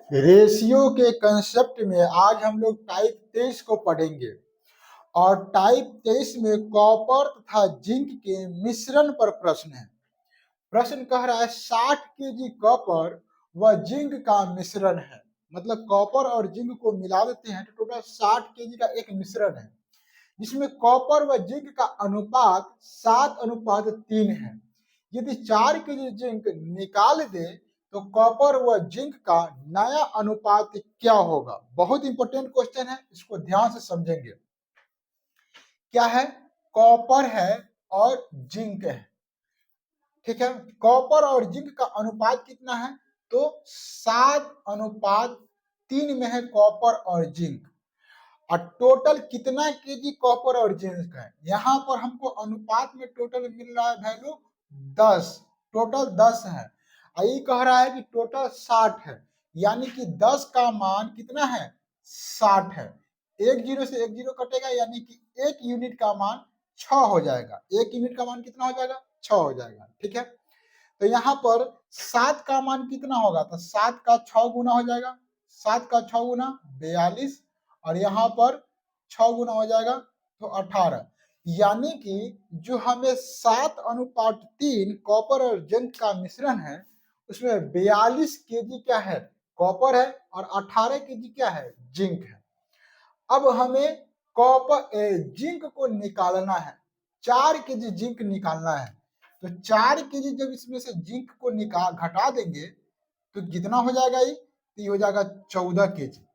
Ratio के concept में आज हम लोग टाइप 23 को पढ़ेंगे और टाइप 23 में कॉपर तथा जिंक के मिश्रण पर प्रश्न है। प्रश्न कह रहा है 60 केजी कॉपर व जिंक का मिश्रण है। मतलब कॉपर और जिंक को मिला देते हैं तो टोटल 60 केजी का एक मिश्रण है, जिसमें कॉपर व जिंक का अनुपात 7:3 है। यदि 4 केजी जिंक निकाल दे तो कॉपर व जिंक का नया अनुपात क्या होगा। बहुत इंपॉर्टेंट क्वेश्चन है, इसको ध्यान से समझेंगे। क्या है? कॉपर है और जिंक है, ठीक है। कॉपर और जिंक का अनुपात कितना है? तो 7:3 में है कॉपर और जिंक। और टोटल कितना केजी कॉपर और जिंक है? यहाँ पर हमको अनुपात में टोटल मिल रहा है वैल्यू 10, टोटल 10 है। ये कह रहा है कि टोटल 60 है, यानी कि 10 का मान कितना है? 60 है। एक जीरो से एक जीरो कटेगा, यानी कि एक यूनिट का मान 6 हो जाएगा। एक यूनिट का मान कितना हो जाएगा? 6 हो जाएगा, ठीक है। तो यहाँ पर 7 का मान कितना होगा? तो 7 का 6 गुना हो जाएगा, 7 का 6 गुना 42, और यहाँ पर 6 गुना हो जाएगा तो 18। यानी कि जो हमें 7:3 कॉपर और जिंक का मिश्रण है, उसमें 42 केजी क्या है? कॉपर है, और 18 केजी क्या है? जिंक है। अब हमें जिंक को निकालना है, 4 केजी जिंक निकालना है। तो 4 केजी जब इसमें से जिंक को निकाल घटा देंगे तो कितना हो जाएगा? ये हो जाएगा 14 केजी।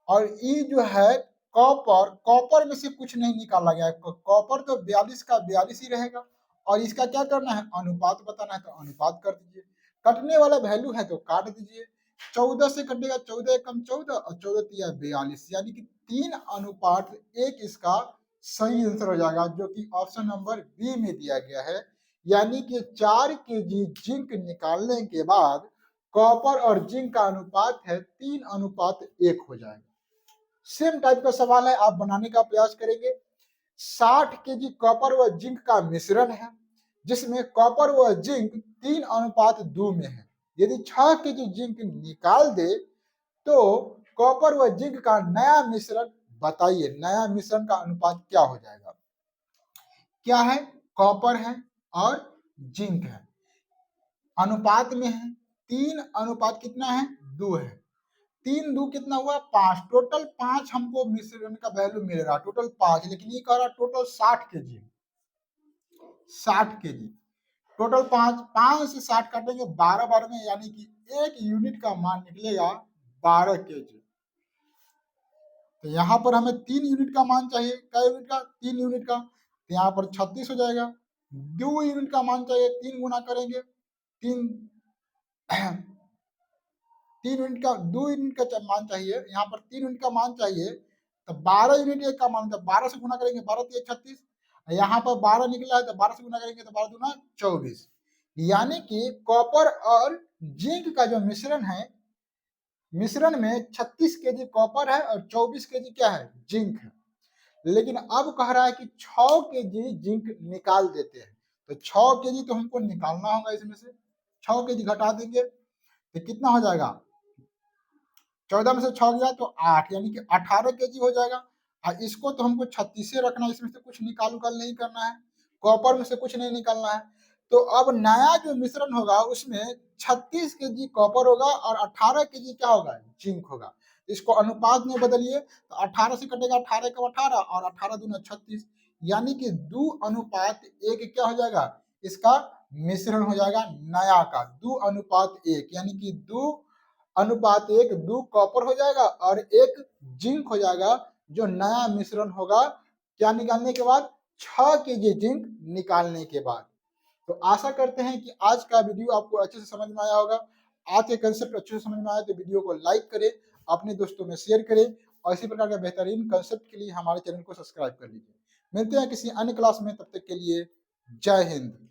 और ये जो है कॉपर, कॉपर में से कुछ नहीं निकाला गया है। कॉपर तो 42 का 42 ही रहेगा, और इसका क्या करना है? अनुपात बताना है, तो अनुपात कर दीजिए। कटने वाला वैल्यू है तो काट दीजिए। 14 से कटेगा, 14 एकम 14 और 14 तिया 42, यानी कि 3:1 इसका सही आंसर हो जाएगा, जो कि ऑप्शन नंबर बी में दिया गया है। यानी कि 4 केजी जिंक निकालने के बाद कॉपर और जिंक का अनुपात है 3:1 हो जाएगा। सेम टाइप का सवाल है, आप बनाने का प्रयास करेंगे। 60 केजी कॉपर व जिंक का मिश्रण है, जिसमें कॉपर व जिंक 3:2 में है। यदि 6 केजी जिंक निकाल दे तो कॉपर व जिंक का नया मिश्रण बताइए, नया मिश्रण का अनुपात क्या हो जाएगा? क्या है? कॉपर है और जिंक है, अनुपात में है 3 कितना है? 2 है। 3 2 कितना हुआ? 5। टोटल 5 हमको मिश्रण का वैल्यू मिल रहा, टोटल 5। लेकिन ये कह रहा टोटल 60 केजी, 60 केजी। टोटल 5 से 60 काटेंगे 12 बार में, यानी कि एक यूनिट का मान निकलेगा 12 केजी। तो यहाँ पर हमें 3 यूनिट का मान चाहिए। क्या यूनिट का? 3 यूनिट का। तो यहाँ पर 36 हो जाएगा। 2 यूनिट का मान चाहिए, 3 गुना करेंगे, 3 3 यूनिट का 2 यूनिट का मान चाहिए, यहाँ पर 3 यूनिट का मान चाहिए। तो 12 यूनिट एक का मान, 12 से गुना करेंगे, 12 3 36। यहाँ पर 12 निकला है तो 12 से गुना करेंगे तो 12 दूना 24। यानी कि कॉपर और जिंक का जो मिश्रण है, मिश्रण में 36 केजी कॉपर है और 24 केजी क्या है? जिंक है। लेकिन अब कह रहा है कि 6 केजी जिंक निकाल देते हैं। तो 6 केजी तो हमको निकालना होगा, इसमें से 6 केजी घटा देंगे तो कितना हो जाएगा? 14 में से 6 गया तो 8, यानी कि 18 केजी हो जाएगा। और इसको तो हमको 36 से रखना है, इसमें से कुछ निकाल नहीं करना है, कॉपर में से कुछ नहीं निकालना है। तो अब नया जो मिश्रण होगा उसमें 36 केजी कॉपर होगा और 18 केजी क्या होगा? जिंक होगा। इसको अनुपात में बदलिए तो 18 से कटेगा 18 का 18 और 18 दूना 36, यानी कि 2:1 क्या हो जाएगा? इसका मिश्रण हो जाएगा नया का 2:1, यानी कि 2:1 2 कॉपर हो जाएगा और 1 जिंक हो जाएगा, जो नया मिश्रण होगा। क्या निकालने के बाद? 6 केजी जिंक निकालने के बाद। तो आशा करते हैं कि आज का वीडियो आपको अच्छे से समझ में आया होगा। आज के कंसेप्ट अच्छे से समझ में आया तो वीडियो को लाइक करें, अपने दोस्तों में शेयर करें, और इसी प्रकार के बेहतरीन कंसेप्ट के लिए हमारे चैनल को सब्सक्राइब कर लीजिए। मिलते हैं किसी अन्य क्लास में, तब तक के लिए जय हिंद।